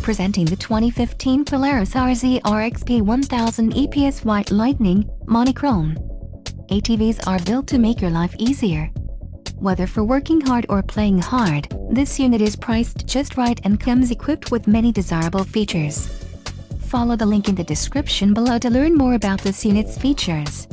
Presenting the 2015 Polaris RZR XP 1000 EPS White Lightning Monochrome. ATVs are built to make your life easier. Whether for working hard or playing hard, this unit is priced just right and comes equipped with many desirable features. Follow the link in the description below to learn more about this unit's features.